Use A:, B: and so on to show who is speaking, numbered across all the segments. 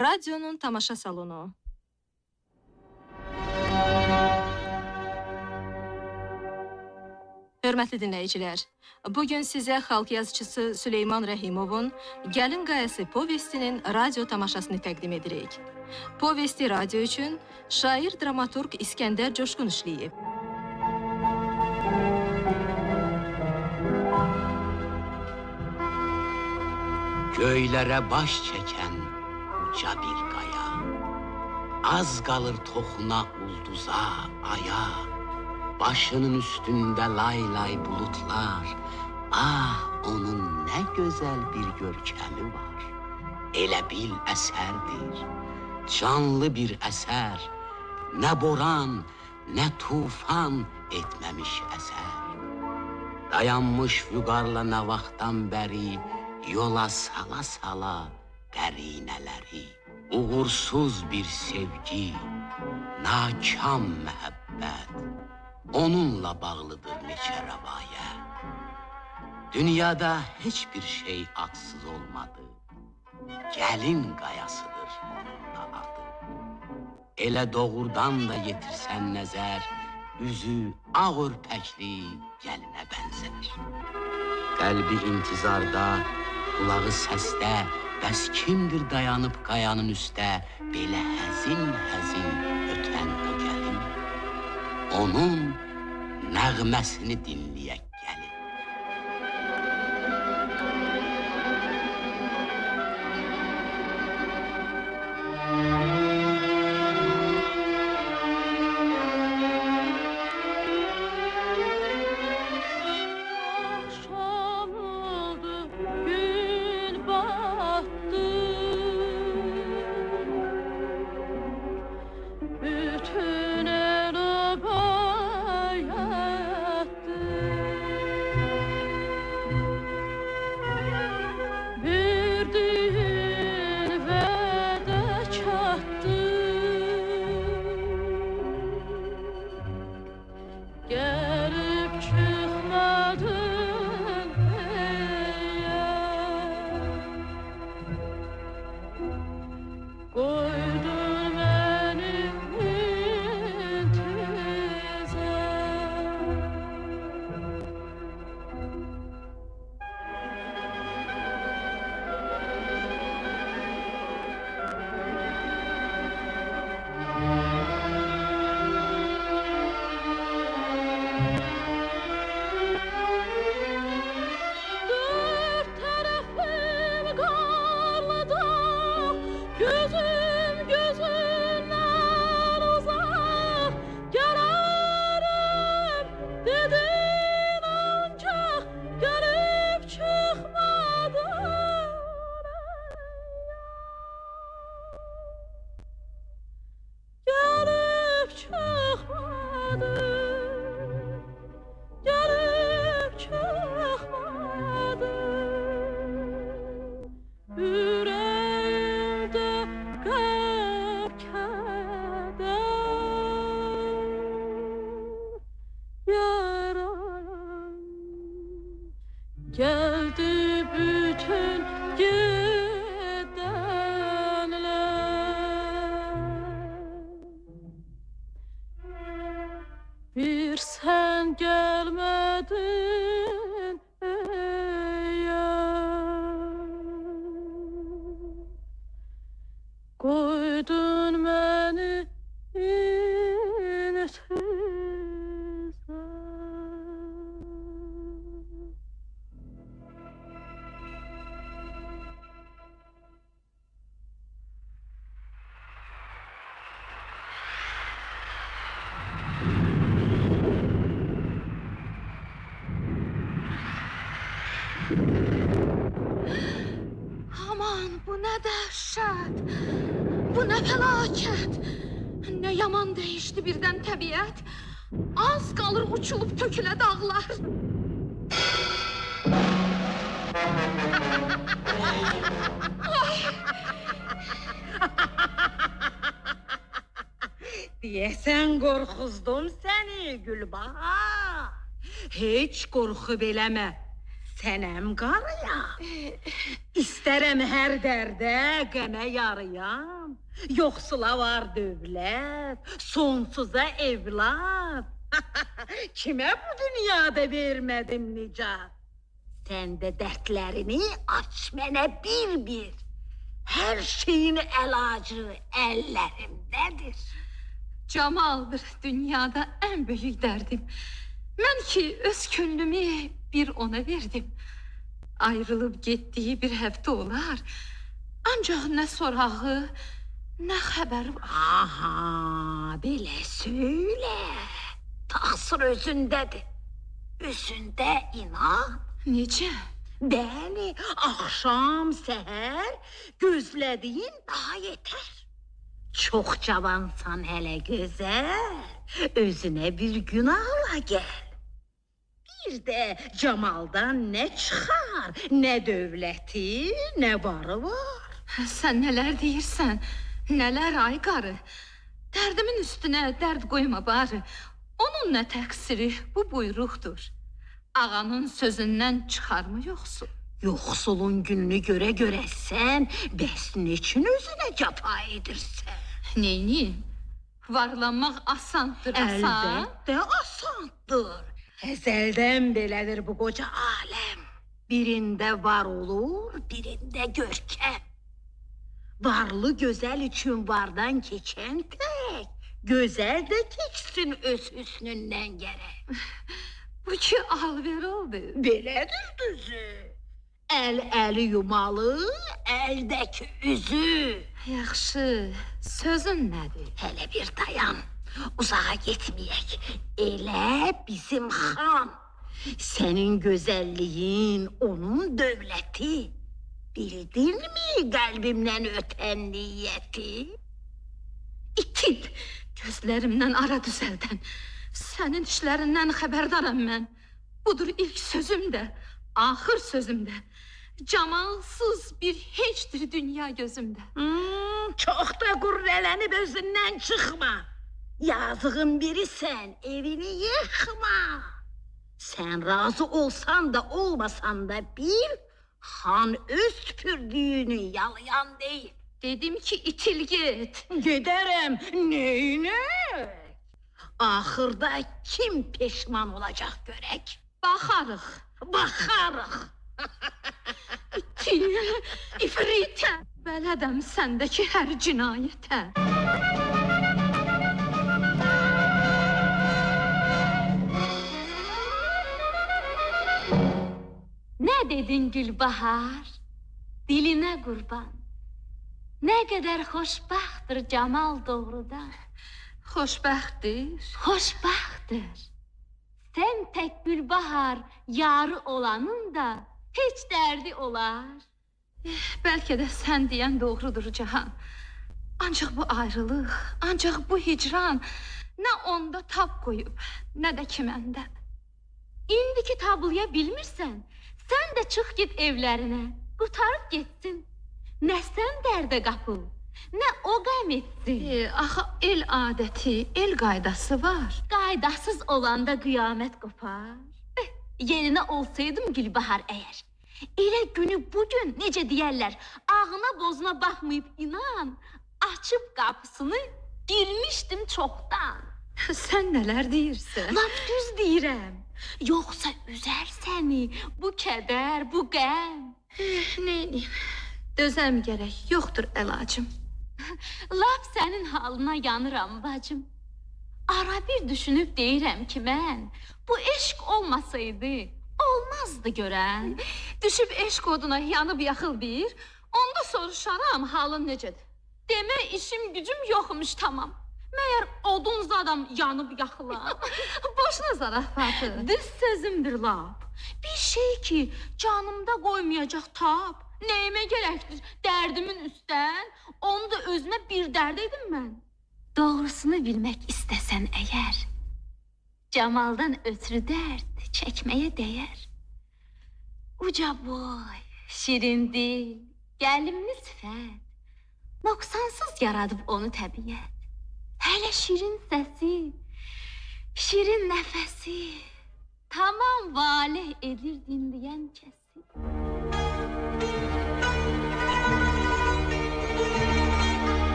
A: Radionun tamaşa salonu. Hörmətli dinləyicilər, bugün sizə xalq yazıçısı Süleyman Rəhimovun Gəlin Qayası povestinin radyo tamaşasını təqdim edirik. Povesti radyo üçün şair dramaturq İskəndər Coşqun işləyib.
B: Göylərə baş çəkən uca bir qaya, az qalır toxuna ulduza, aya. Başının üstündə lay-lay bulutlar, ah, onun nə gözəl bir görkəmi var. Elə bil əsərdir, canlı bir əsər, nə boran, nə tufan etməmiş əsər. Dayanmış vüqarla nə vaxtdan bəri, yola sala-sala qərinələri. Uğursuz bir sevgi, nakam məhəbbət, onunla bağlıdır neçə rəvayə. Dünyada heç bir şey adsız olmadı, gəlin qayasıdır onun da adı. Elə doğrudan da yetirsən nəzər, üzü ağ örpəkli gəlinə bənzər. Qəlbi intizarda, qulağı səsdə, bəs kimdir dayanıb qayanın üstə, belə həzin-həzin ötən o gəlin? Onun nəğməsini dinləyək gəlin.
A: Bu nə fəlakət, nə yaman dəyişdi birdən təbiət, az qalır uçulub tökülə dağlar.
C: Deyəsən qorxuzdum səni Gülbahar, heç qorxub eləmə, Sənəm qarıya. İstərəm hər dərdə qəmə yarıyam. Yoxsula var dövlət, sonsuza evlad. Kimə bu dünyada vermədim nicat? Sən də dərdlərini aç mənə bir-bir. Hər şeyin əlacı əllərimdədir.
A: Camaldır dünyada ən böyük dərdim. Mən ki öz könlümü bir ona verdim. Ayrılıb getdiyi bir həftə olar. Ancaq nə sorağı, nə xəbəri var.
C: Aha, belə söylə. Təqsir özündədir. Özündə inan.
A: Necə?
C: Bəli, axşam, səhər gözlədiyin daha yetər. Çox cavansan hələ gözəl, özünə bir gün ala gəl. Bir də Camaldan nə çıxar, nə dövləti, nə varı var.
A: Sən nələr deyirsən, nələr ay qarı. Dərdimin üstünə dərd qoyma bari. Onun nə təqsiri, bu buyruqdur. Ağanın sözündən çıxarmı yoxsul?
C: Yoxsulun gününü görə sən, bəs neçin özünə cəfa edirsən?
A: Neyniyim? Varlanmaq asandır, asan.
C: Əlbəttə asandır. Əzəldən belədir bu qoca aləm. Birində var olur, birində görkəm. Varlı gözəl üçün vardan keçən tək, gözəl də keçsin öz hüsnündən gərək.
A: Bu ki alver oldu.
C: Belədir düzü. Əli yumalı, əldəki üzü.
A: Yaxşı, sözün nədir?
C: Hələ bir dayan, uzağa getməyək. Elə bizim xan. Sənin gözəlliyin, onun dövləti. Bildinmi qəlbimdən ötən niyyəti?
A: İtil, gözlərimdən ara düzəldən. Sənin işlərindən xəbərdaram mən. Budur ilk sözüm də, axır sözüm də. Camalsız bir heçdir dünya gözümdə.
C: Çox da qürrələnib özündən çıxma. Yazığın birisən, evini yıxma. Sən razı olsan da olmasan da bil, xan öz tüpürdüyünü yalayan deyil.
A: Dedim ki itil get.
C: Gedərəm, neynək? Axırda kim peşman olacaq görək?
A: Baxarıq.
C: Baxarıq.
A: İtil, ifritə. Bələdəm səndəki hər cinayətə. Nə dedin Gülbahar? Dilinə qurban. Nə qədər xoşbəxtdir Camal doğrudan. Xoşbəxtdir? Xoşbəxtdir. Sən tək Gülbahar yarı olanın da heç dərdi olar. Bəlkə də sən deyən doğrudur Cahan. Ancaq bu ayrılıq, ancaq bu hicran nə onda tab qoyub, nə də ki məndə. İndi ki tablaya bilmirsən, sən də çıx get evlərinə, qutarıb getsin. Nə sən dərdə qapıl, nə o qəm etsin. Axı el adəti, el qaydası var. Qaydasız olanda qiyamət qopar. Yerinə olsaydım Gülbahar əgər, elə günü bugün necə deyərlər, ağına bozuna baxmayıb inan, açıb qapısını girmişdim çoxdan. Sən nələr deyirsən? Lap düz deyirəm. Yoxsa üzər səni bu kədər, bu qəm. Neyniyim? Dözəm gərək, yoxdur əlacım. Lap sənin halına yanıram bacım. Ara bir düşünüb deyirəm ki mən, bu eşq olmasaydı, olmazdı görən. Düşüb eşq oduna yanıb yaxıl bir, onda soruşaram halın necədir. Demə işim gücüm yoxmuş tamam. Məyər odunuz adam yanıb yaxılar. Boşuna zarafatı. Düz sözümdür lap. Bir şey ki canımda qoymayacaq tab. Nəyimə gərəkdir dərdimin üstdən, onu da özümə bir dərd edim mən. Doğrusunu bilmək istəsən əgər, Camaldan ötürü dərd çəkməyə dəyər. Uca boy, şirin dil, gəlimli sifət, nöqsansız yaradıb onu təbiət. Hələ şirin səsi, şirin nəfəsi,
D: Tamam valeh edir dinleyen kesin.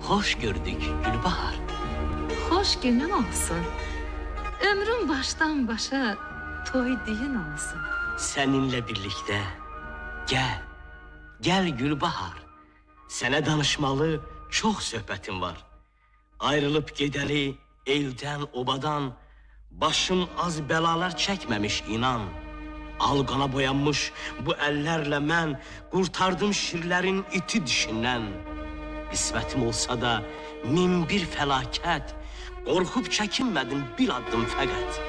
B: Hoş gördük Gülbahar.
A: Xoş günün olsun. Ömrün başdan başa toy düğün olsun.
B: Seninle birlikte gel. Gel Gülbahar. Sənə danışmalı çox söhbətim var. Ayrılıb gedəli eldən, obadan, başım az bəlalar çəkməmiş inan. Alqana boyanmış bu əllərlə mən qurtardım şirlərin iti dişindən. Qismətim olsa da min bir fəlakət, qorxub çəkinmədim bir addım fəqət.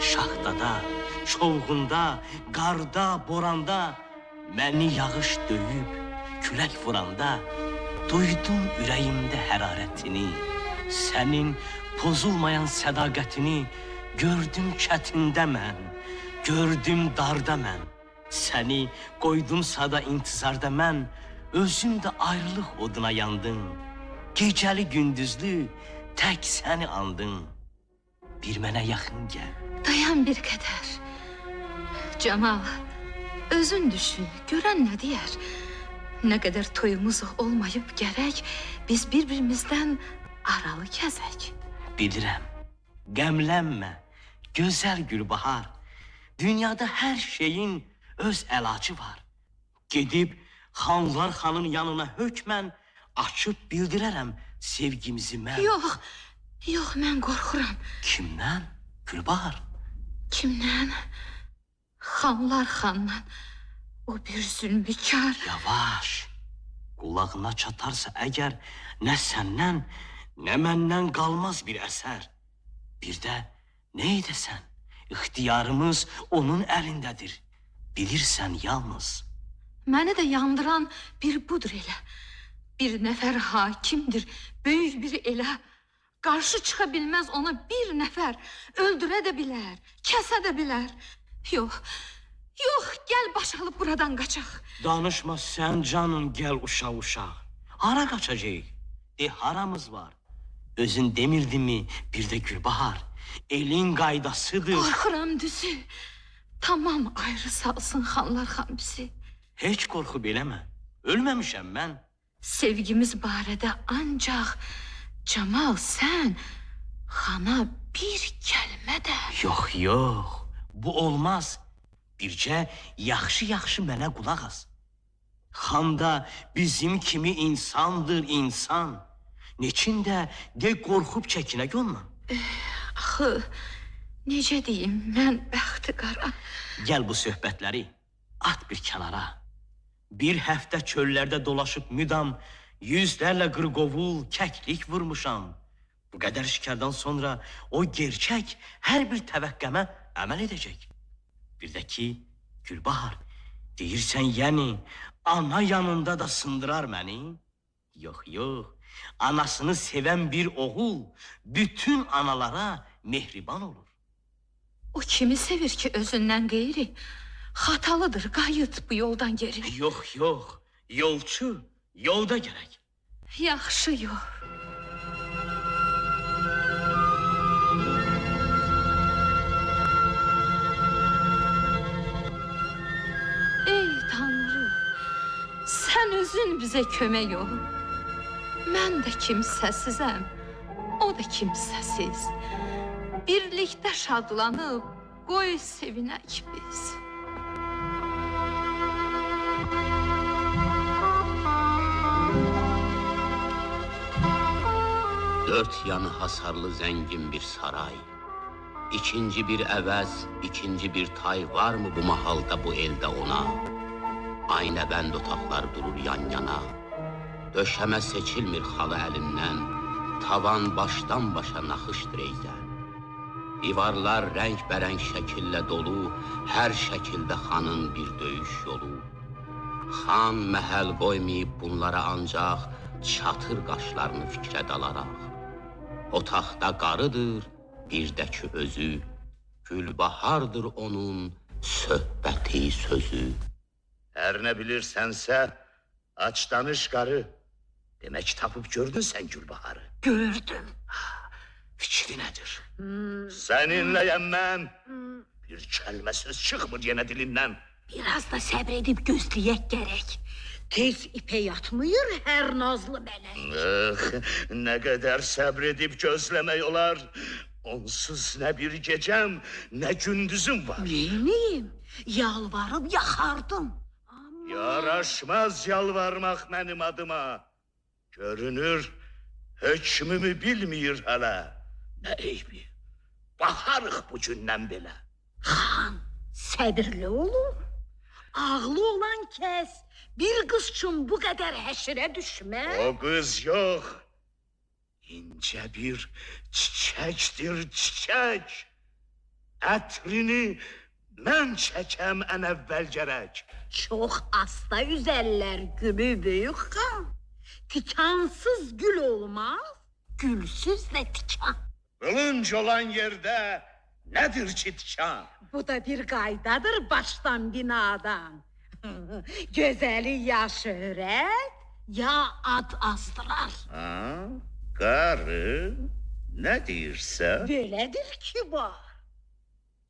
B: Şaxtada, çovğunda, qarda, boranda, məni yağış döyüb, külək vuranda, duydum ürəyimdə hərarətini, sənin pozulmayan sədaqətini, gördüm çətində mən, gördüm darda mən. Səni qoydumsa da intizarda mən, özüm də ayrılıq oduna yandım. Gecəli gündüzlü tək səni andım. Bir mənə yaxın gəl.
A: Dayan bir qədər. Cemal, özün düşün, görən nə deyər? Nə qədər toyumuz olmayıb gərək, biz bir-birimizdən aralı kəzək.
B: Bilirəm, qəmlənmə, gözəl Gülbahar. Dünyada hər şeyin öz əlacı var. Gedib Xanlar xanın yanına hökmən açıb bildirərəm sevgimizi mən.
A: Yox, yox, mən qorxuram.
B: Kimdən, Gülbahar?
A: Kimdən? Xanlar xandan. O bir zülmkar.
B: Yavaş, qulağına çatarsa əgər nə səndən, nə məndən qalmaz bir əsər. Bir də nə edəsən, ixtiyarımız onun əlindədir. Bilirsən yalnız.
A: Məni də yandıran bir budur elə. Bir nəfər hakimdir, böyük bir elə. Qarşı çıxa bilməz ona bir nəfər. Öldürə də bilər, kəsə də bilər. Yox, yox, gəl baş alıb buradan qaçaq.
B: Danışma sən canın, gəl uşaq. Hara qaçacaq? De, haramız var? Özün demirdimi bir də Gülbahar? Elin qaydasıdır.
A: Qorxuram düzü. Tamam ayrı salsın Xanlar xan bizi.
B: Heç qorxub eləmə. Ölməmişəm mən.
A: Sevgimiz barədə ancaq Cemal sən xana bir kəlmə də.
B: Yox, yox. Bu olmaz. Bircə yaxşı mənə qulaq as. Xan da bizim kimi insandır, insan. Neçin də de qorxub çəkinək ondan.
A: Axı, necə deyim, mən bəxti qara.
B: Gəl bu söhbətləri at bir kənara. Bir həftə çöllərdə dolaşıb müdam, yüzlərlə qırqovul, kəklik vurmuşam. Bu qədər şikardan sonra o gerçək hər bir təvəqqəmə əməl edəcək. Bir də ki, Gülbahar, deyirsən yəni, ana yanında da sındırar məni? Yox, yox, anasını sevən bir oğul bütün analara mehriban olur.
A: O kimi sevir ki özündən qeyri? Xatalıdır, qayıt bu yoldan geri.
B: Yox, yox, yolçu, yolda gərək.
A: Yaxşı yox. Ey Tanrı, sən özün bizə kömək ol. Mən də kimsəsizəm, o da kimsəsiz. Birlikdə şadlanıb, qoy sevinək biz.
B: Dört yanı hasarlı zəngin bir saray. İkinci bir əvəz, ikinci bir tay var mı bu mahalda bu eldə ona? Aynəbənd otaqlar durur yan yana. Döşəmə seçilmir xalı əlindən. Tavan başdan başa naxışdır eyzən. Divarlar rəng-bərəng şəkillə dolu, hər şəkildə xanın bir döyüş yolu. Xan məhəl qoymayıb bunlara ancaq çatır qaşlarını fikrə dalaraq. Otaqda qarıdır, bir də ki özü, Gülbahardır onun söhbəti sözü.
E: Hər nə bilirsənsə, aç danış qarı.
B: Demek tapıp gördün sen Gülbahar'ı.
C: Gördüm.
B: Fikri nedir? Seninle yenmem. Bir kelime söz çıkmır yine dilinden.
C: Biraz da sabredip gözleyek gerek. Tez ipe yatmıyor her nazlı melek.
B: Ne kadar sabredip gözleme olar. Onsuz ne bir gecem ne gündüzüm var.
C: Neyim? Yalvarıp yakardım. Ama...
B: Yaraşmaz yalvarmak benim adıma. Görünür hükmümü bilmiyor hala. Ne eybi. Baharıq bu gündən belə.
C: Han, səbirli olun. Ağlı olan kes. Bir kız için bu kadar həşirə düşmez.
B: O kız yok. İnce bir çiçektir çiçek. Ətrini mən çəkəm ən əvvəl gərək.
C: Çok hasta üzerler gülü büyük han. Tikansız gül olmaz, gülsüz de tikan.
B: Kılınc olan yerde nedir ki tikan?
C: Bu da bir qaydadır baştan binadan. Gözeli ya şöhret, ya ad azdırar.
B: Ha? Karı ne deyirsə?
C: Böyledir ki var.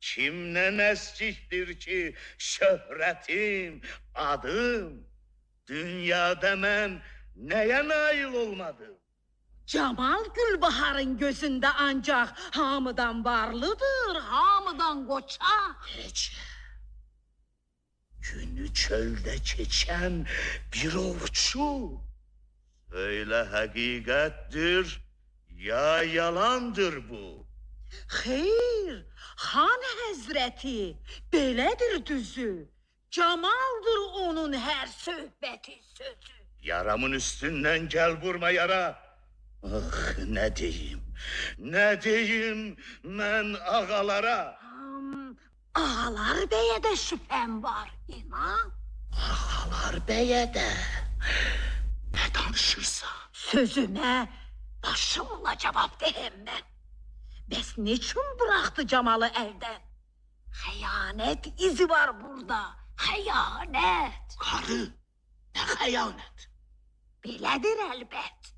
B: Kimlə nəscikdir ki şöhretim, adım? Dünyada mən nəyə nail olmadım?
C: Cemal Gülbahar'ın gözünde ancak hamıdan varlıdır, hamıdan koça.
B: Heç. Günü çölde keçen bir ovçu. Söyle hakikattir ya yalandır bu?
C: Hayır, han hazreti, belədir düzü. Cemaldır onun her söhbeti sözü.
B: Yaramın üstünden gel vurma yara. Ah ne diyeyim ben ağalara.
C: Ağalar beye de şüphem var inan.
B: Ağalar beye de ne danışırsa.
C: Sözüme başımla cevap deyim ben. Bəs niçin bıraktı Cemal'ı evden? Xəyanət izi var burada, xəyanət.
B: Karı ne hayanet.
C: Belədir əlbət.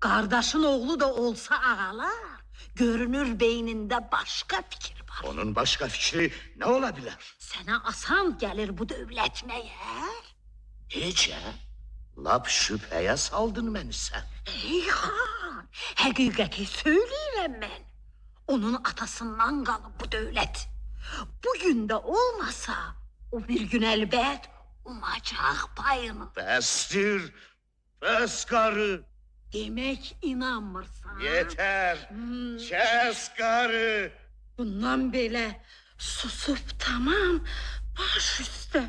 C: Kardeşin oğlu da olsa ağalar, görünür beyninde başka fikir var.
B: Onun başka fikri ne olabilir?
C: Sana asan gelir bu dövlət meğer.
B: Hiç ya. Lap şüpheye saldın beni sen.
C: Ey han, həqiqəti söyləyirəm mən. Onun atasından qalıb bu dövlət. Bugün de olmasa, o bir gün əlbət umacaq payını.
B: Bəsdir, bəs karı.
C: Demek inanmırsan.
B: Yeter, kes karı.
C: Bundan belə susup tamam, baş üstə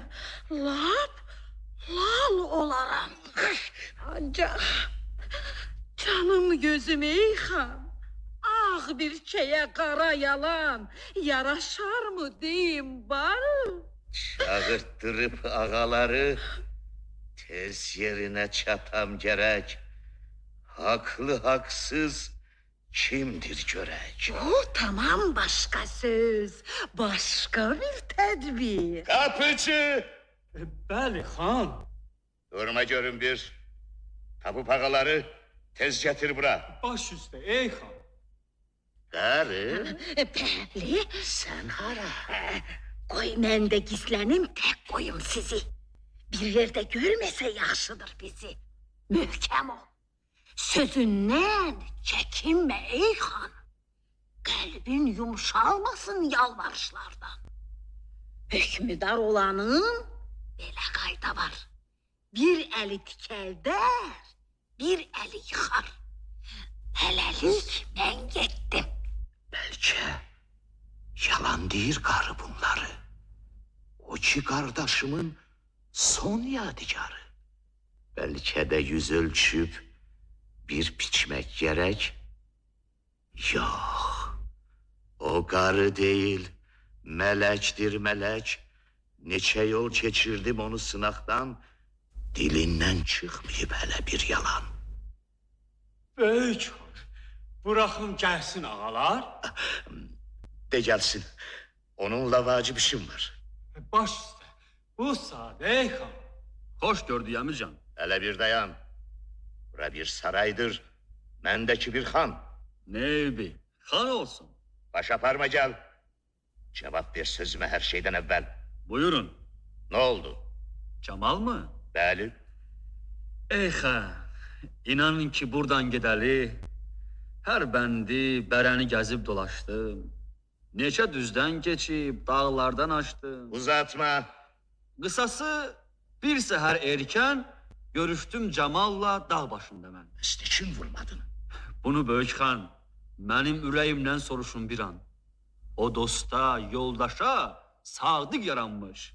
C: lal olaram. Ancaq canım gözüm ey xan, ağ bir şeye qara yalan yaraşar mı deyim barım?
B: Çağırttırıp ağaları tez yerine çatam gerek. Haklı haksız kimdir görek?
C: O tamam başka söz, başka bir tedbir.
B: Kapıcı!
E: Bəli, xan.
B: Durma görün bir. Tapıp ağaları tez getir bura.
E: Baş üstə, ey xan.
B: Karı,
C: Bəli,
B: sen hara?
C: qoy mən də gizlənim, tək qoyum sizi. Bir yerde görməsə yaxşıdır bizi. Möhkəm ol. Sözündən çəkinmə ey xan. Qəlbin yumşalmasın yalvarışlardan. Hökmüdar olanın belə qayda var. Bir əli tikəldər, bir əli yıxar. Hələlik mən getdim.
B: Belki yalan değil karı bunları. O ki kardeşimin son yadigarı. Belki de yüz ölçüp bir biçmek gerek. Yok, o karı değil, melektir melek. Neçe yol geçirdim onu sınaktan, dilinden çıkmayıp hele bir yalan.
E: Böyük xan. Bırakın gəlsin ağalar.
B: De gelsin, onunla vacip işim var.
E: Baş üstə. Bu saat ey xan.
F: Hoş gördü Yamıcan.
B: Hele bir dayan. Bura
F: da bir saraydır, mendeki bir han.
E: Neybi? Han olsun.
F: Baş aparma gel. Cevap ver sözüme her şeyden evvel.
E: Buyurun.
F: Ne oldu?
E: Cemal mı?
F: Bəli.
E: Ey xan, inanın ki buradan gedəli, hər bəndi, bərəni gəzib dolaşdım. Neçə düzdən keçib, dağlardan açdım.
F: Uzatma.
E: Qısası, bir səhər erkən görüşdüm Camalla dağ başında mən.
F: Niçin vurmadın?
E: Bunu böyük xan, mənim ürəyimdən soruşun bir an. O dosta, yoldaşa sadiq yaranmış.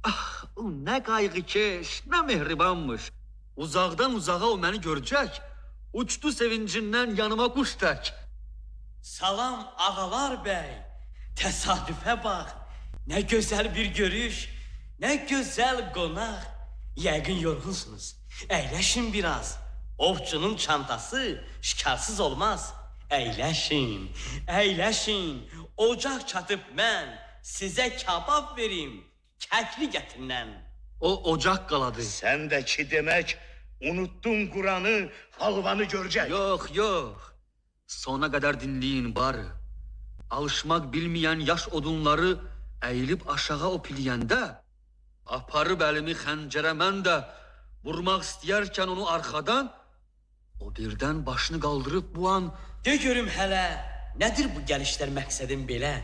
E: Ah, o nə qayğıkeş, nə mehribanmış. Uzaqdan uzağa o məni görəcək. Uçdu sevincindən yanıma quş tək.
G: Salam ağalar bəy, təsadüfə bax, nə gözəl bir görüş, nə gözəl qonaq. Yəqin yorğunsunuz, əyləşin biraz. Ovçunun çantası şikarsız olmaz. Əyləşin, əyləşin, ocaq çatıb mən sizə kabab verim, kəkli gətindən.
E: O ocaq qaladı.
F: Sən də ki demək, unuttun Kur'an'ı, halvanı görecek.
E: Yox, yox. Sona qədər dinləyin barı. Alışmaq bilməyən yaş odunları əyilib aşağı opiliyəndə, aparıb əlimi xəncərə mən də vurmaq istəyərkən onu arxadan, o birdən başını qaldırıb bu an...
G: De görüm hələ, nədir bu gəlişlər məqsədin belə?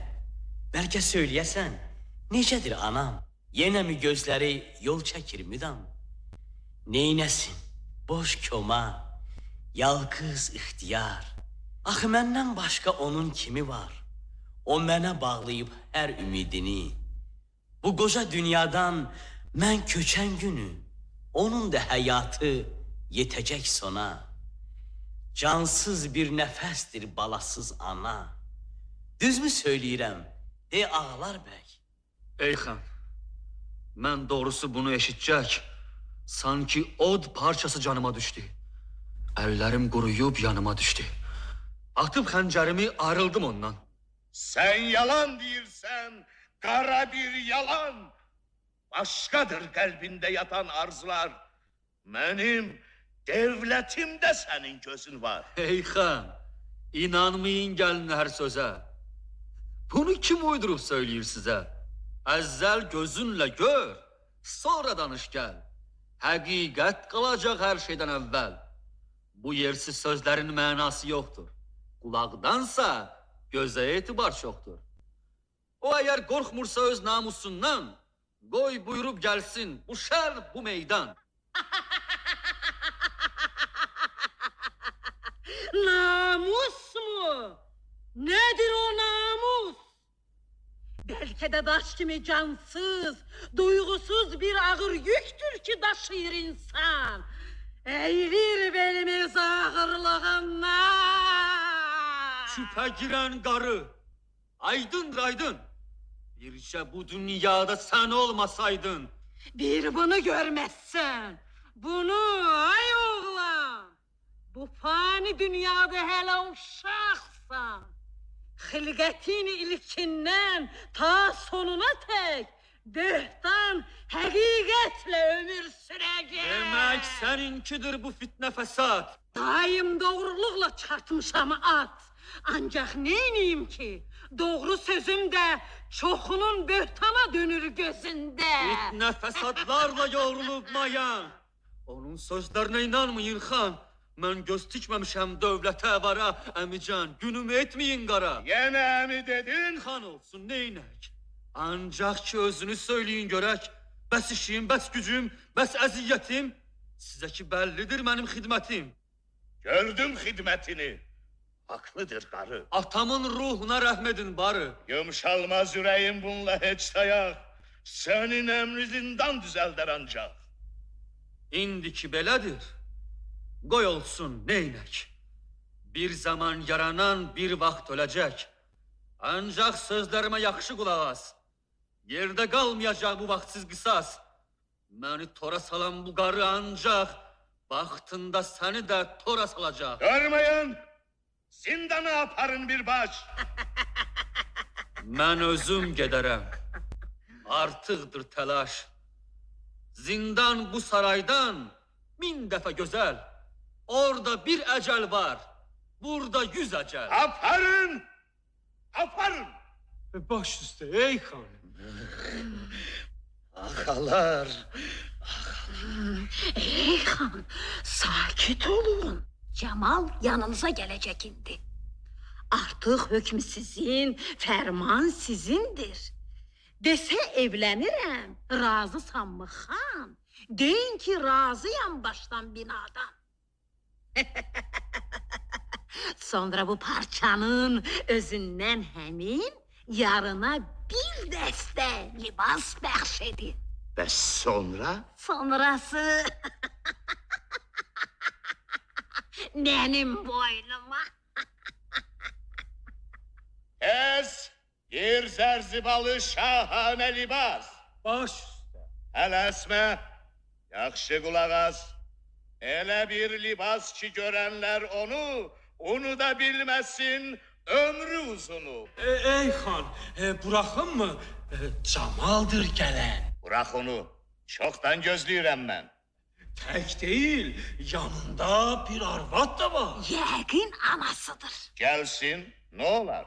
G: Bəlkə söyləyəsən, necədir anam? Yenə mi gözləri yol çəkir müdam? Neynəsin, boş koma, yalqız ixtiyar. Axı məndən başqa onun kimi var? O mənə bağlayıb hər ümidini. Bu qoca dünyadan mən köçən günü, onun da həyatı yetəcək sona. Cansız bir nəfəsdir balasız ana. Düzmü söyləyirəm, ey ağalar bəy?
E: Ey xan, mən doğrusu bunu eşitcək, sanki od parçası canıma düşdü. Əllərim quruyub yanıma düşdü. Atıb xəncərimi ayrıldım ondan.
F: Sen yalan deyirsən, kara bir yalan. Başkadır kalbinde yatan arzular. Benim devletimde senin gözün var.
E: Ey xan, inanmayın gəlin hər sözə. Bunu kim uydurub söyləyir sizə? Əvvəl gözünlə gör, sonra danış gəl. Həqiqət qalacaq hər şeydən əvvəl. Bu yersiz sözlərin mənası yoxdur. Qulaqdansa gözə etibar çoxdur. O əgər qorxmursa öz namusundan, qoy buyurub gəlsin bu şər, bu meydan.
C: Namus mu? Nedir o namus? Belki de daş gibi cansız, duygusuz bir ağır yüktür ki daşıyır insan. Eğilir belimiz ağırlığından.
E: Şüphə girən qarı, aydındır aydın. Bircə bu dünyada sən olmasaydın.
C: Bir bunu görmezsen, bunu ay oğlan. Bu fani dünyada hele uşaqsan. Xilqətin ilkindən ta sonuna tek, böhtan həqiqətlə ömür sürəcək.
E: Demək səninkidir bu fitnə fəsad.
C: Daim doğruluqla çarpmışam at. Ancaq neyniyim ki? Doğru sözüm də çoxunun böhtana dönür gözündə.
E: Fitnə fəsadlarla yoğrulub mayan. Onun sözlərinə inanmayın xan. Mən göz tikməmişəm dövlətə vara, əmican, günümü etməyin qara.
F: Yine mi dedin?
E: Xan olsun, neynək? Ancaq ki özünü söyləyin görək. Bəs işim, bəs gücüm, bəs əziyyətim. Sizə ki bəllidir mənim xidmətim.
F: Gördüm hizmetini. Haklıdır karı.
E: Atamın ruhuna rəhm edin barı.
F: Yumşalmaz yüreğim bununla hiç dayak. Senin emrizinden düzeldir ancak.
E: İndiki belədir. Qoy olsun, neynək? Bir zaman yaranan bir vaxt öləcək. Ancaq sözlərimə yaxşı qulaq as. Yerdə qalmayacaq bu vaxtsız qisas. Məni tora salan bu qarı ancaq vaxtında səni də tora salacaq.
F: Görmeyin. Zindana aparın bir baş.
E: Mən özüm gedərəm. Artıqdır təlaş. Zindan bu saraydan 1000 dəfə gözəl. Orada bir ecel var. Burada 100 ecel.
F: Aparın! Aparın!
H: Baş üstə, ey xan.
F: Ağalar,
C: Ey xan, sakit olun. Cemal yanınıza gelecek indi. Artık hüküm sizin, ferman sizindir. Dese evlenirim, razısan mı xan? Deyin ki razıyam baştan binadan. Sonra bu parçanın özünden hemin yarına bir deste libas bəxş
F: ve sonra?
C: Sonrası benim boynuma.
F: Gir zərzibalı şahane libas.
H: Baş üstə.
F: Hələsmə, yaxşı qulaq as. Elə bir libas ki görənlər onu da bilməsin ömrü uzunu.
H: Ey xan, buraxın mı? Camaldır gələn.
F: Bırak onu, çoktan gözləyirəm mən.
H: Tək deyil, yanında bir arvad da var.
C: Yəqin anasıdır.
F: Gelsin, ne olar?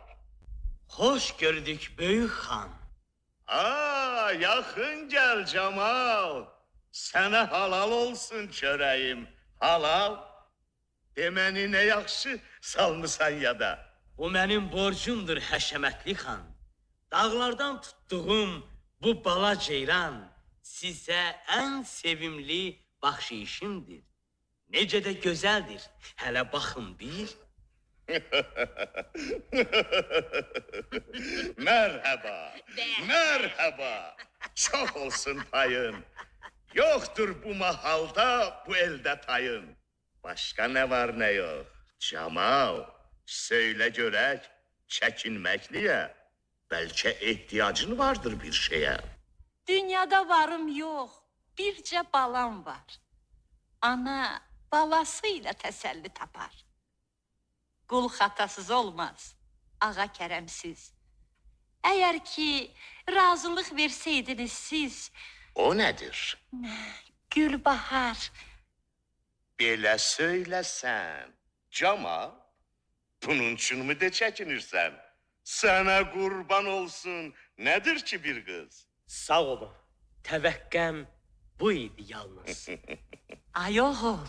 G: Hoş gördük büyük xan.
F: Aa, yaxın gel Cemal. Sana halal olsun çörəyim. Halal. Deməni ne yaxşı salmısan ya da.
G: Bu mənim borcumdur həşəmətli xan. Dağlardan tutduğum bu bala ceyran sizə ən sevimli baxşişimdir. Necə də gözəldir. Hələ baxın bir.
F: Merhaba, merhaba. Çok olsun payın. Yoktur bu mahalda, bu elde tayın. Başka ne var ne yok? Cemal, söyle görək, çəkinmək niye? Belki ihtiyacın vardır bir şeye.
D: Dünyada varım yok. Bircə balam var. Ana balasıyla təsəlli tapar. Qul xatasız olmaz, ağa kərəmsiz. Əgər ki razılıq verseydiniz siz,
F: O nedir?
D: Gülbahar,
F: Belə söyləsən, Cemal, bunun için mi de çəkinirsən? Sana kurban olsun, nedir ki bir kız?
G: Sağ olun. Təvəqqəm bu idi yalnız.
D: ay oğul,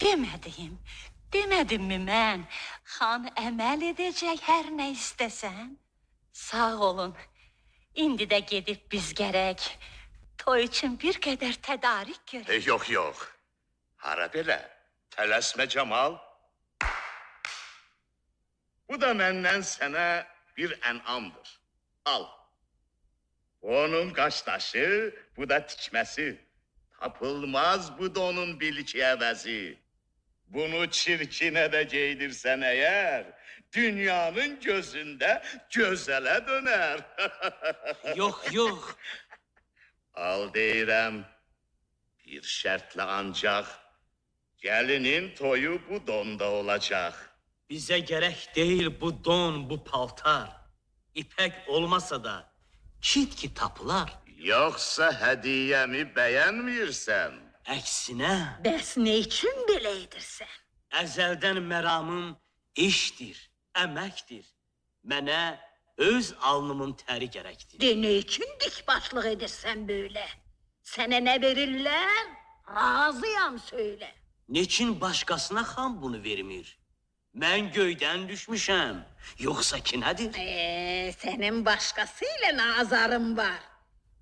D: demədim mi mən? Xan əməl edəcək hər nə istəsən. Sağ olun, indi də gedib biz gərək toy üçün bir qədər tədarik görək.
F: Yok yok. Hara belə? Tələsmə Cemal. Bu da məndən sənə bir ənamdır. Al. Onun qaşdaşı, bu da tikməsi. Tapılmaz bu da onun bilki əvəzi. Bunu çirkinə də geydirsən əgər, dünyanın gözündə gözələ dönər.
G: Yox.
F: Al deyirəm, bir şərtlə ancaq, gəlinin toyu bu donda olacaq.
G: Bizə gərək deyil bu don, bu paltar. İpək olmasa da kit ki tapılar.
F: Yoxsa hədiyəmi bəyənmirsən?
G: Əksinə,
C: Bəs ne için belə edirsən?
G: əzəldən məramım işdir, əməkdir. Mənə öz alnımın təri gərəkdir.
C: De ne için dik başlık edirsən böyle? Sənə ne verirlər? Razıyam söyle.
G: Neçin başqasına xan bunu vermir? Mən göydən düşmüşəm, yoxsa ki nədir?
C: Senin başkasıyla nazarın var.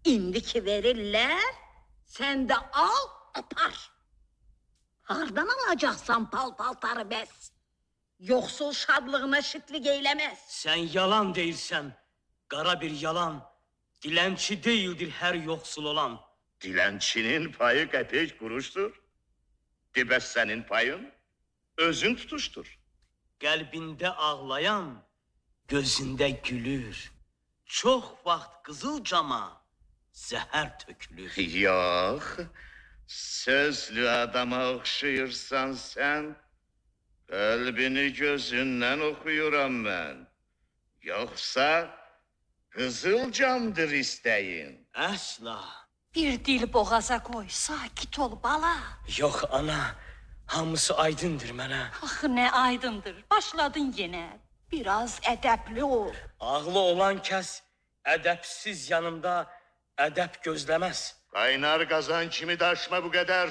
C: İndiki verirlər, sen de al, apar. Hardan alacaksan paltarı bəs? Yoxsul şadlığına şitlik eyləməz.
G: Sən yalan deyirsən, qara bir yalan. Dilənçi deyildir hər yoxsul olan.
F: Dilənçinin payı qəpik quruşdur. Dibəs sənin payın özün tutuşdur.
G: Qəlbində ağlayan, gözündə gülür. Çox vaxt qızıl cama zəhər tökülür.
F: Yox, sözlü adama oxşayırsan sən, qəlbini gözündən oxuyuram mən. Yoxsa qızıl camdır istəyin.
G: Əsla.
D: Bir dil boğaza koy, sakit ol bala.
G: Yox ana, Hamısı aydındır mənə.
D: Axı nə aydındır. Başladın yenə. Biraz ədəbli ol.
G: Ağlı olan kəs ədəbsiz yanımda ədəb gözləməz.
F: Kaynar kazan kimi daşma bu kadar.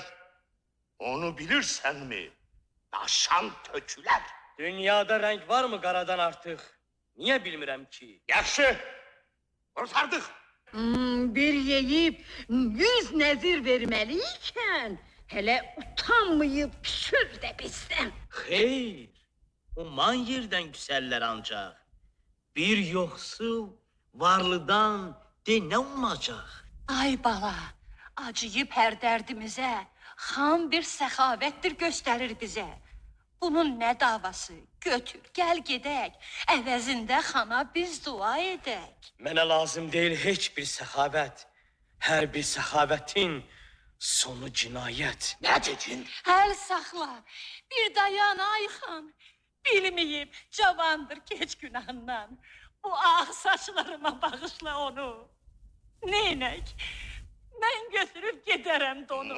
F: Onu bilirsen mi? Daşan töküler.
G: Dünyada renk var mı qaradan artıq? Niyə bilmirəm ki?
F: Yaxşı. Kurtardık.
C: Bir yeyip 100 nezir vermeliyken hele utanmayıp pişir de bizden.
G: Xeyr, uman yerdən güsəllər ancaq. Bir yoxsul varlıdan de nə umacaq?
D: Ay bala, acıyıb hər dərdimizə, xan bir səxavətdir göstərir bizə. Bunun nə davası? Götür, gəl gedək. Əvəzində xana biz dua edək.
G: Mənə lazım deyil heç bir səxavət. Hər bir səxavətin sonu cinayət.
F: Ne dedin?
D: Həl saxla, bir dayan ay xan. Bilməyib, cavandır keç günahından. Bu ağ saçlarıma bağışla onu. Neynək? Mən götürüb gedərəm donu.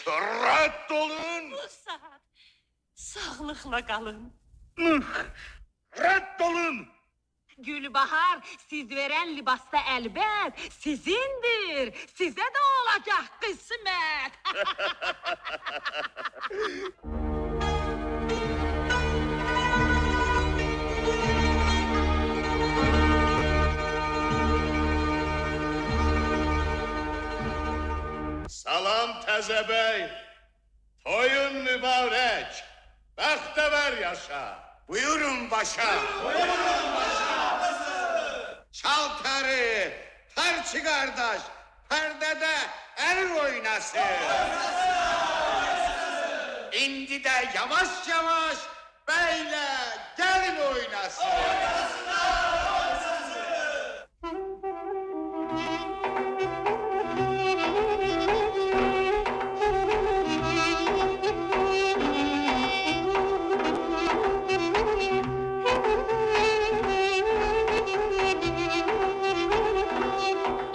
F: Rədd olun.
D: Bu saat sağlıqla qalın.
F: Rədd olun.
C: Gülbahar siz veren libasta elbet sizindir. Size de olacak kısmet.
F: Salam təzə bəy. Toyun mübarək. Bəxtəvər yaşa. Buyurun başa. Buyurun başa. Çal tarı. Tarçı kardeş. Perdede el oynasın. İndi de yavaş yavaş beyle gelin oynasın.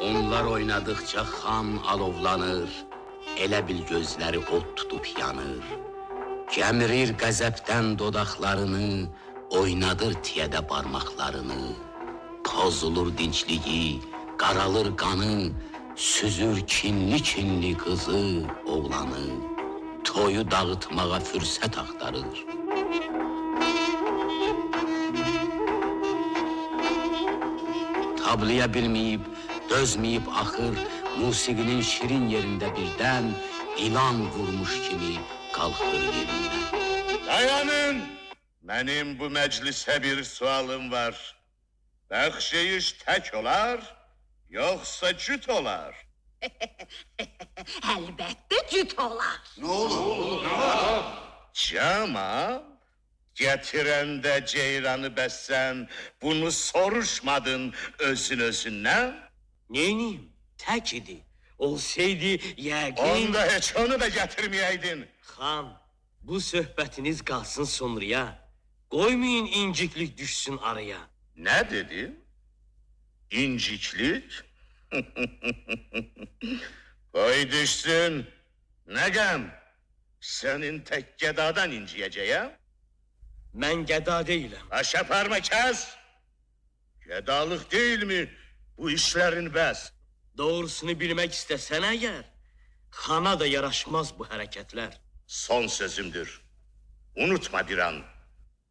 B: Onlar oynadıkça xan alovlanır, elə bil gözləri od tutub yanır. Gəmirir qəzəbdən dodaqlarını, oynadır tiyədə barmaqlarını. Pozulur dincliyi, qaralır qanı, süzür kinli qızı, oğlanı. Toyu dağıtmağa fürsət axtarır. Tablaya bilməyib, dözməyib axır, musiqinin şirin yerində birdən ilan vurmuş kimi qalxır yerindən.
F: Dayanın! Benim bu meclise bir sualım var. Bəxşeyiş tək olar, yoksa cüt olar?
C: Elbette cüt olar.
F: Cemal, getirende ceyranı bəsən, bunu soruşmadın özündən?
G: Neyniyim? Tək idi. Olsaydı yəqin...
F: Onda heç onu da getirmeyeydin.
G: Xan, bu söhbətiniz qalsın sonraya. Qoymayın inciklik düşsün araya.
F: Ne dedin? İnciklik? Koy düşsün. Ne gəm? Senin tek gedadan inciyeceğim.
G: Mən gəda deyiləm.
F: Aşa parma kes. Gedalık değil mi bu işlerin bəs?
G: Doğrusunu bilmək istəsən əgər, xana da yaraşmaz bu hərəkətlər.
F: Son sözümdür. Unutma bir an.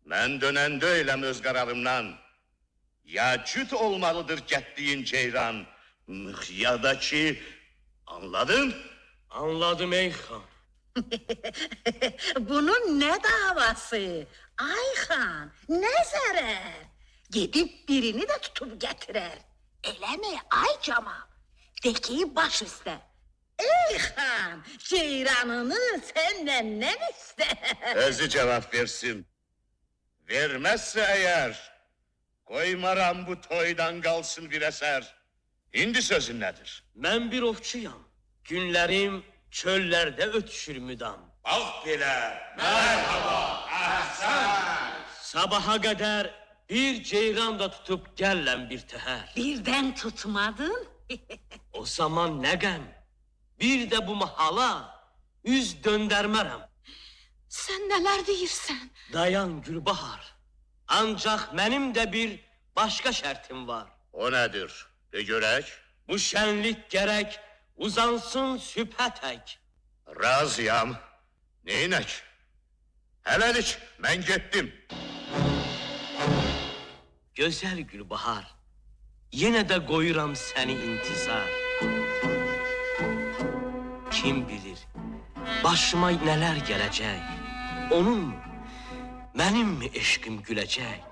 F: Ben dönen öylem öz kararımdan. Ya cüt olmalıdır getdiğin ceyran, ya da ki... Anladın?
G: Anladım ey xan.
C: Bunun ne davası? Ayhan, ne zarar? Gidip birini de tutup getirer. Elə mi ay Cemal? De ki baş üstə. Ey xan, ceyranını senden ne ister?
F: Özü cevap versin. Vermezse eğer... Koymaram bu toydan kalsın bir eser. İndi sözün nedir?
G: Mən bir ovçuyam. Günlərim çöllərdə ötüşür müdam.
F: Bak bile. Merhaba.
G: Sabaha qədər bir ceyran da tutub gəlləm bir təhər.
C: Birden tutmadın.
G: O zaman nə qəm? Bir də bu mahala üz döndərmərəm.
A: Sən nələr deyirsən?
G: Dayan Gülbahar. Ancak benim de bir başka şartım var.
F: O nedir? De görək.
G: Bu şenlik gerek uzansın sübhə tek.
F: Razıyam. Neynək? Hələlik, mən getdim.
G: Güzel Gülbahar. Yine de koyuram seni intizar. Kim bilir başıma neler gelecek. Onun mu? Benim mi eşkim gülecek?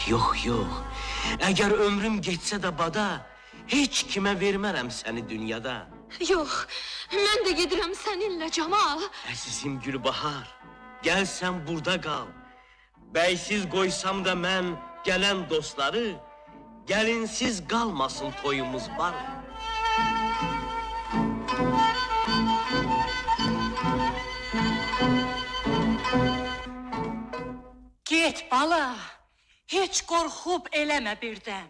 G: Yok yok. Eğer ömrüm geçse de bada hiç kime vermərəm seni dünyada.
A: Yox, mən də gedirəm səninlə Camal.
G: Əzizim Gülbahar, gel sen burada kal. Beysiz koysam da mən gelen dostları, gelinsiz kalmasın toyumuz var.
D: Get bala, hiç korkup eleme birden.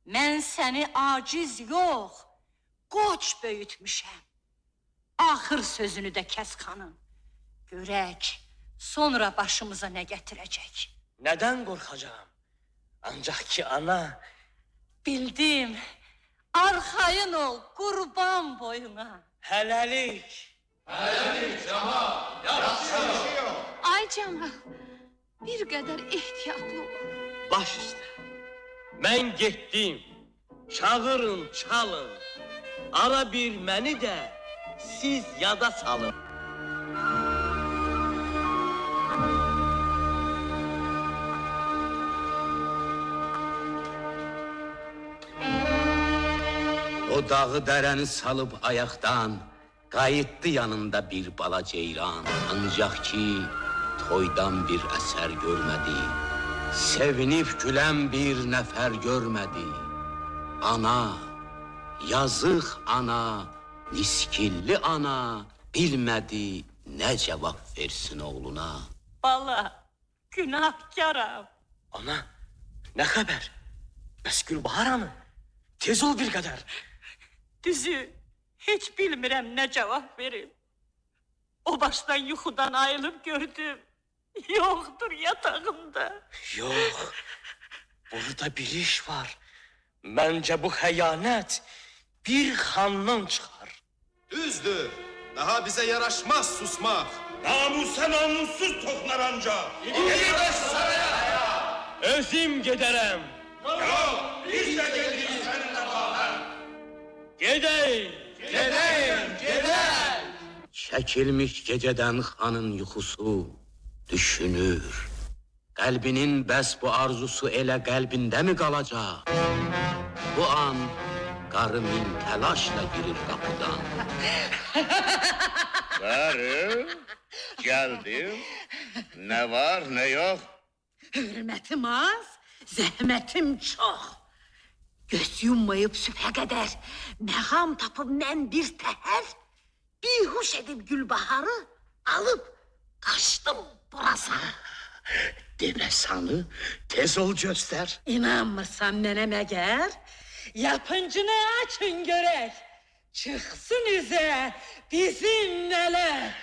D: Mən seni aciz yox, qoç böyütmüşəm. Axır sözünü də kəs xanım. Görək, sonra başımıza nə gətirəcək.
G: Neden korkacağım? Ancak ki ana,
D: Bildim, arxayın ol, qurban boyuna.
G: hələlik.
A: Ay Camal, bir qədər ehtiyatlı ol.
G: Baş üstə. Mən getdim. Çağırın, çalın. Ara bir məni də siz yada salın.
B: O dağı dərəni salıb ayaqdan, qayıtdı yanında bir bala ceyran. Ancaq ki, toydan bir əsər görmədi, sevinib gülən bir nəfər görmədi. Ana, yazıq ana, niskilli ana, bilmədi nə cavab versin oğluna.
D: Bala, günahkaram.
G: Ana, nə xəbər? Bəs Gülbahar hanı? Tez ol bir qədər.
D: Düzü, hiç bilmirəm nə cavab verim. O başdan yuxudan ayılıb gördüm. Yoxdur yatağımda.
G: Yox, burada bir iş var. Məncə bu xəyanət bir xandan çıxar.
I: Düzdür. Daha bize yaraşmaz susmak. Namusa namussuz toklar ancak. Gidiyoruz saraya.
G: Özüm gedərəm.
I: Yok, biz de geldik seninle beraber.
G: Gedəyim.
I: Gidelim.
B: Çəkilmiş gecədən xanın yuxusu düşünür. Qəlbinin bəs bu arzusu elə qəlbində mi qalacaq? Bu an qarı min təlaşla girir qapıdan.
F: Karı, geldim. Ne var ne yok.
C: Hürmətim az, zəhmətim çox. Göz yummayıb sübhə qədər məqam tapıb mən bir təhər, bihuş edib Gülbaharı alıb qaçdım burasa.
F: Deme sanı, tez ol göster.
C: İnanmırsan mənə məgər? Yapıncını açın görək. Çıxsın üzə bizim mələk.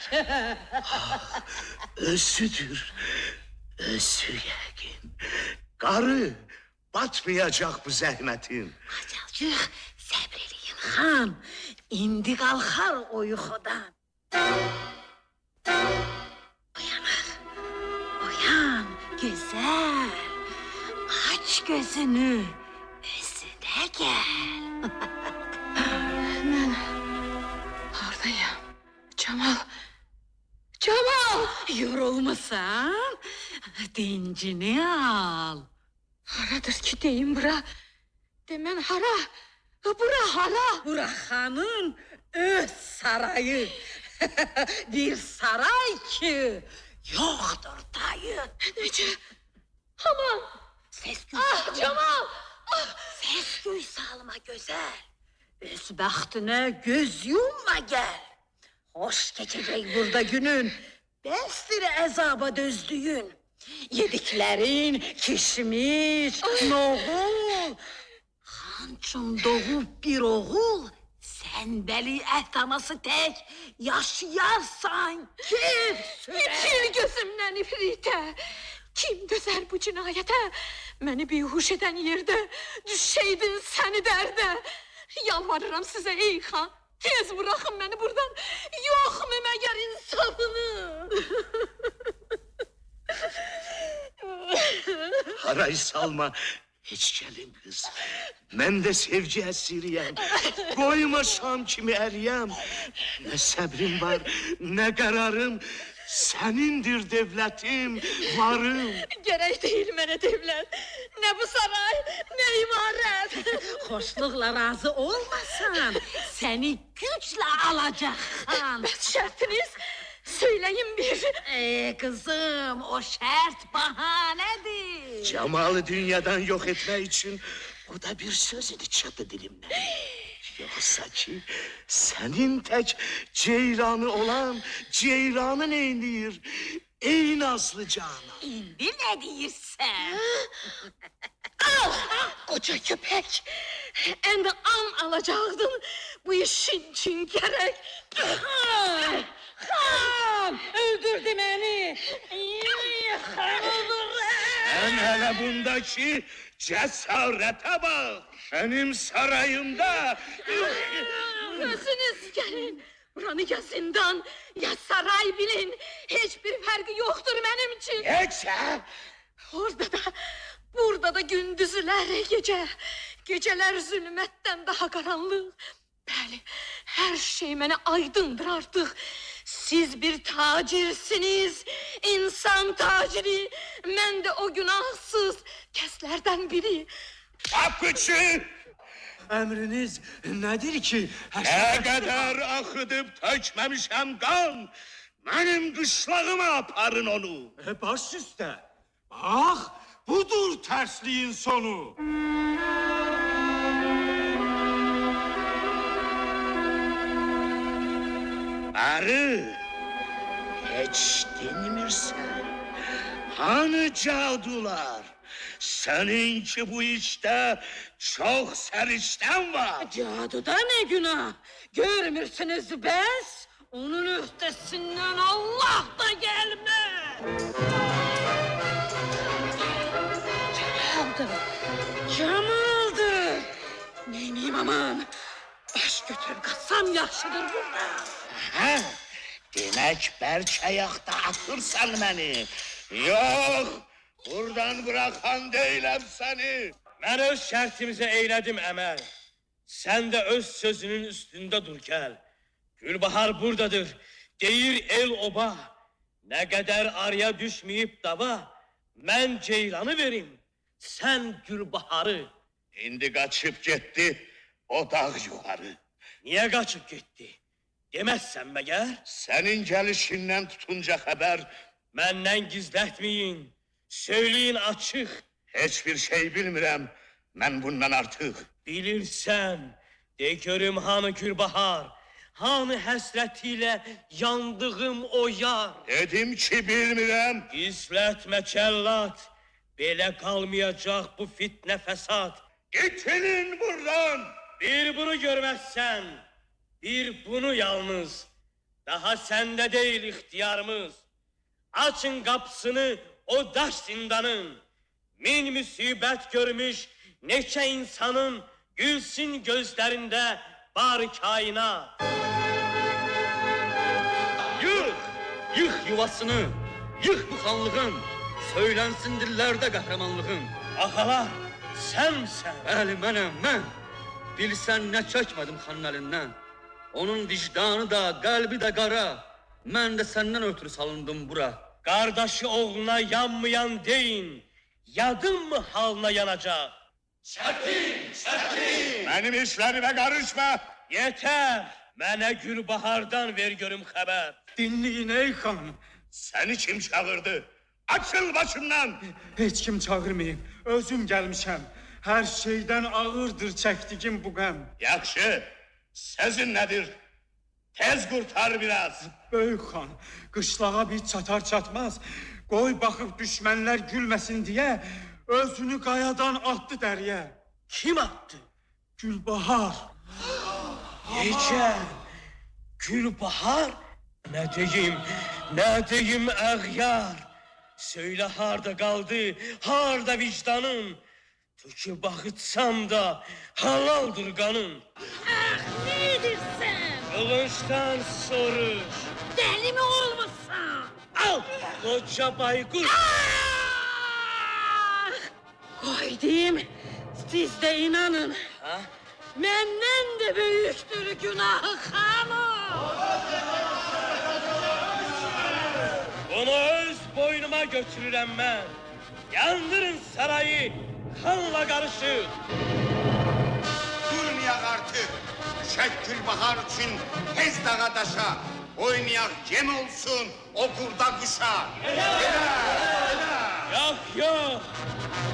F: Özüdür, özü yəqin. Karı, batmayacak bu zəhmətin.
C: Acalcıq səbr eləyin xan. İndi qalxar o yuxudan. Uyanır. Uyan güzel. Aç gözünü. Özünə gəl.
A: Mən hardayım? Camal. Camal!
C: Yorulmusan? Dincini al.
A: Haradır ki deyim bura? Demən hara? Bura hara?
C: Bura xanın öz sarayı. Bir saray ki yoxdur tayı.
A: Necə? Aman!
C: Ses güy
A: Ah Camal!
C: Ses güy salma gözəl. Öz bəxtinə göz yumma gəl. Hoş keçəcək burada günün. Bəsdir əzaba dözdüyün. Yediklərin kişmiş, noğul. Xançın doğub bir oğul tembeli ehtaması tek yaşayarsan kim sürer?
A: İçil gözümdən ifritə. Kim dözər bu cinayətə? Məni bihuş edən yerdə düşəydin səni dərdə. Yalvarıram sizə ey xan, tez bırakın məni buradan. Yox mu məgər insafını?
F: Haray salma. Hiç gelin kız. Ben de sevgi esiriyem. Koyma şam kimi eriyem. Ne sabrim var, ne kararım. Senindir devletim, varım.
A: Gerek değil mənə devlət. Nə bu saray, nə imarət.
C: Hoşluqla razı olmasan seni güçle alacak han.
A: Bəs şərtiniz? Söyləyin bir.
C: Kızım o şart bahanedir.
F: Cemalı dünyadan yok etme için o da bir söz idi çıktı dilimden. Yoksa ki senin tek ceyranı olan ceyranı neynir? Ey nazlı canan.
C: İndi ne diyorsun?
A: Al, koca köpek. Əndə an alacaktın bu işin için gerek.
C: Xan öldürdü beni. Xan öldürdü.
F: Sen hele bundaki cesarete bak. Benim sarayımda...
A: Özünüz gelin. Buranı ya zindan ya saray bilin. Hiçbir farkı yoktur benim için.
F: Yoksa...
A: Orada da, burada da gündüzler gece. Geceler zulmetten daha karanlık. Bəli, her şey mənə aydındır artık. Siz bir tacirsiniz, insan taciri. Mən də o günahsız kəslərdən biri.
F: Kapıcı!
H: Emriniz nedir ki?
F: Ne kadar akıdıp tökmemişem kan, benim kışlağıma aparın onu.
H: Baş üstte. Bak, budur tersliğin sonu.
F: Arı, hiç dinmirsen, hani cadular? Seninki bu işte çok serişten var.
C: Caduda ne günah? Görmürsünüz bez. Onun üstesinden Allah da gelmez. Cemal'dır. Cemal'dır. Neyniyim aman? Baş götürüp katsam yaşlıdır burada.
F: Ha, demek belki ayakta atırsan beni. Yok, buradan bırakan değilim seni.
J: Ben öz şərtimizə eylədim əməl. Sən də öz sözünün üstündə dur gəl. Gülbahar buradadır, deyir el oba. Nə qədər araya düşməyib dava, mən ceylanı verim, sən Gülbaharı.
F: İndi kaçıp gitti o dağ yukarı.
J: Niyə qaçıb getdi? Deməzsən məgər?
F: Senin gelişinden tutunca haber,
J: Məndən gizlətməyin, söyləyin açıq.
F: hiçbir şey bilmirəm ben bundan artık.
J: Bilirsən, de görüm hanı Gülbahar, hanı həsrətilə yandığım o yar.
F: Dedim ki bilmirəm.
J: Gizlətmə kəllat, belə qalmayacaq bu fitnə fəsad.
F: İtilin buradan.
J: Bir bunu görməzsən, bir bunu yalnız. Daha səndə deyil ixtiyarımız. Açın qapısını o daş zindanın. Min müsibət görmüş neçə insanın gülsün gözlərində bar kainat.
E: Yık, yık yuvasını, yık bu xanlığın, söylənsin dillərdə qəhrəmanlığın.
J: Ağalar, sənsən.
E: Bəli, mənəm, mən. Bilsən nə çəkmədim xanın əlindən. Onun vicdanı da, qəlbi də qara. Mən də səndən ötürü salındım bura.
J: Qardaşı oğluna yanmayan deyin, yadın mı halına yanacaq?
F: Benim işlerime karışma.
J: Yetər, mənə Gülbahardan ver görüm xəbər.
H: Dinleyin ey xan.
F: Seni kim çağırdı? Açıl başımdan.
H: Hiç kim çağırmayayım. Özüm gelmişem. Her şeyden ağırdır çektiğim bu gəm.
F: Yaxşı, sözün nedir? Tez kurtar biraz.
H: Böyük xan, qışlağa bir çatar çatmaz. Qoy baxıb düşmənlər gülməsin diye özünü qayadan attı dəriyə.
J: Kim attı?
H: Gülbahar.
J: Yiyeceğim. Gülbahar. Ne diyeyim ağyar. Söyle harda kaldı, harda vicdanın. Tükü bakıtsam da halaldır kanın.
C: Ah, ne edirsən?
J: Kılınçtan soruş.
C: Deli mi olmuşsan?
J: Al, koca baykuş.
C: Ah! Koydum, siz de inanın.
J: Ha?
C: Menden de büyüktür günahı hanım.
J: Onu öz boynuma götürürəm mən. Yandırın sarayı, kanla karışık.
F: Durmayak artık. Düşek Gülbahar için tez dağa daşa. Oynayak yem olsun o kurda kuşa.
J: Yok,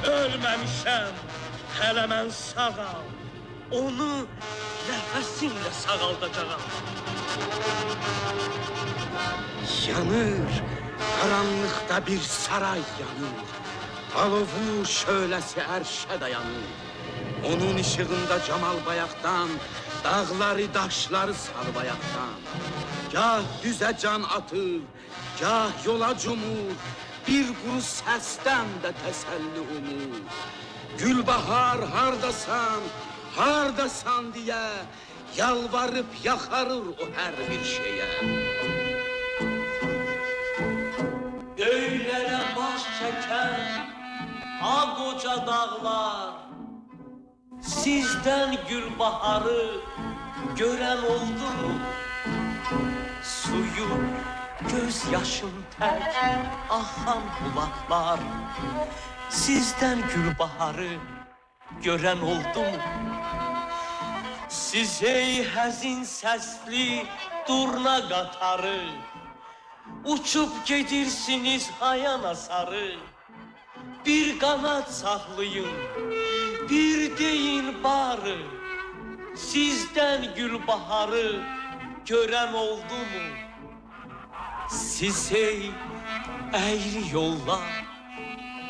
J: ölmemişəm. Hələ mən sağam. Onu nəfəsimlə sağaldacağam.
H: Yanır, karanlıkta bir saray yanır. Alovu şölesi erşe dayanır. Onun ışığında Cemal Bayak'tan, dağları daşları sarıb ayaktan. Gah düze can atır, gah yola cumur, bir kuru səsdən də təsəlli umur. Gülbahar hardasan diye, yalvarıp yakarır o her bir şeye.
G: Göylere baş çeken ha koca dağlar, sizden Gülbaharı gören oldu mu? Suyu gözyaşım tek akan kulaklar, sizden Gülbaharı gören oldu mu? Siz ey həzin səsli durna qatarı, uçup gedirsiniz hayana sarı. Bir kanat saklayın, bir deyin barı, sizden Gülbaharı gören oldu mu? Siz ey eğri yollar,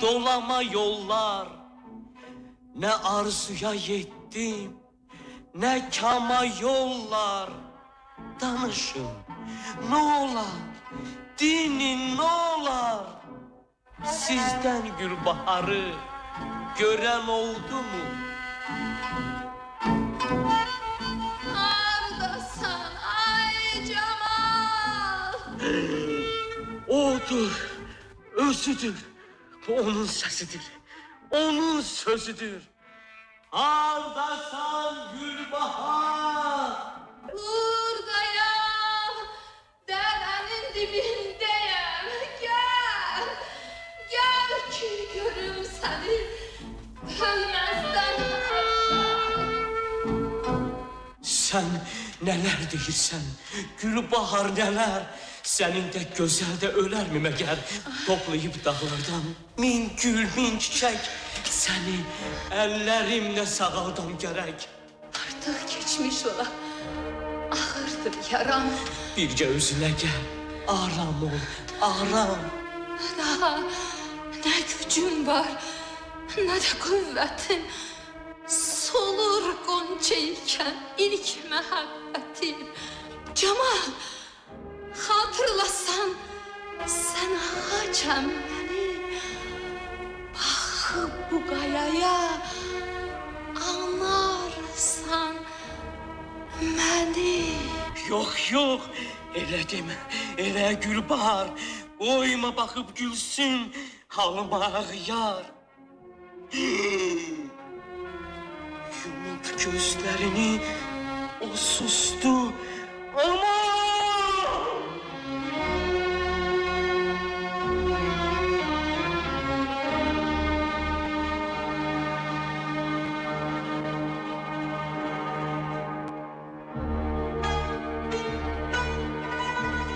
G: dolama yollar, ne arzuya yettim, ne kama yollar. Danışın, ne olar, dinin ne olar? Sizden Gülbaharı gören oldu mu?
A: Hardasan ay Cemal?
J: Odur, özüdür, onun sesidir, onun sözüdür. Hardasan Gülbahar?
A: Buradayım, derenin dibindeyim. Gel ki görüm seni, ölmezden
G: Sen neler deyirsən, Gülbahar neler? Senin de güzel de öler mi meğer? Toplayıp dağlardan min gül, min çiçek, seni ellerimle sağaldam gerek.
A: Artık geçmiş ola, ağırdır yaram.
G: Birce özüne gel, aram ol, aram.
A: Daha ne gücüm var, ne de kuvvetim. Solur gonçayken ilk muhabbetim. Cemal, hatırlasan sen ağacam beni. Bakıp bu kayaya anarsan beni.
J: Yok, elə demə, elə Gülbahar. Boyuma bakıp gülsün, halıma ağyar. Yumup gözlerini o sustu. Aman!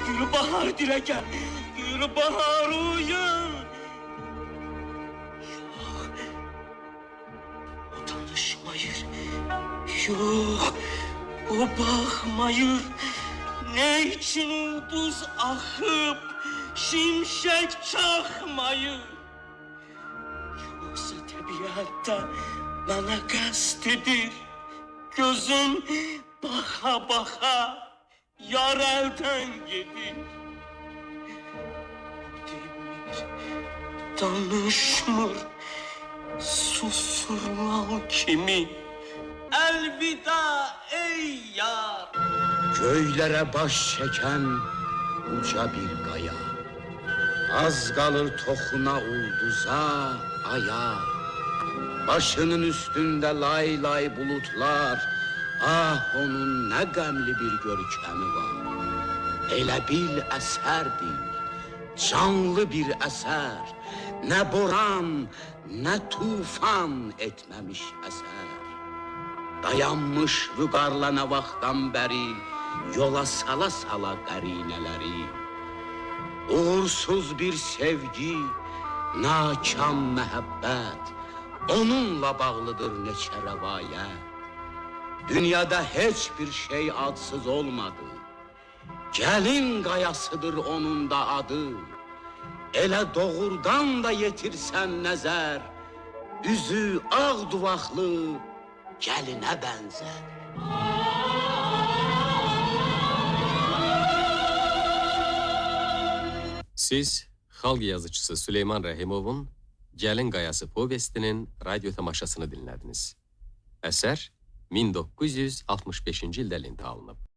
J: Gülbahar dile gel, Gülbahar uyan. Yok, o tanışmayır. Yok, o bakmayır. Ne için ulduz akıp şimşek çakmayır. Yoksa tabiatta bana kastidir. Gözüm Baxa baxa yar elden gedir. Demir danışmır susurlan kimi. Elvida ey yar.
B: Göylere baş çeken uca bir qaya. Az qalır toxuna ulduza, aya. Başının üstünde lay lay bulutlar. Ah, onun ne qəmli bir görkəmi var. Elə bil əsərdir, canlı bir əsər. Nə boran, nə tufan etməmiş əsər. Dayanmış vüqarla nə vaxtdan bəri, yola sala sala qərinələri. Uğursuz bir sevgi, nakam məhəbbət, onunla bağlıdır neçə rəvayət. Dünyada heç bir şey adsız olmadı. Gəlin qayasıdır onun da adı. Elə doğurdan da yetirsən nəzər, üzü ağ duvaqlı gəlinə bənzər.
K: Siz xalq yazıcısı Süleyman Rəhimovun Gəlin Qayası povestinin radyo tamaşasını dinlədiniz. Əsər 1965-ci ildə lentə alınıb.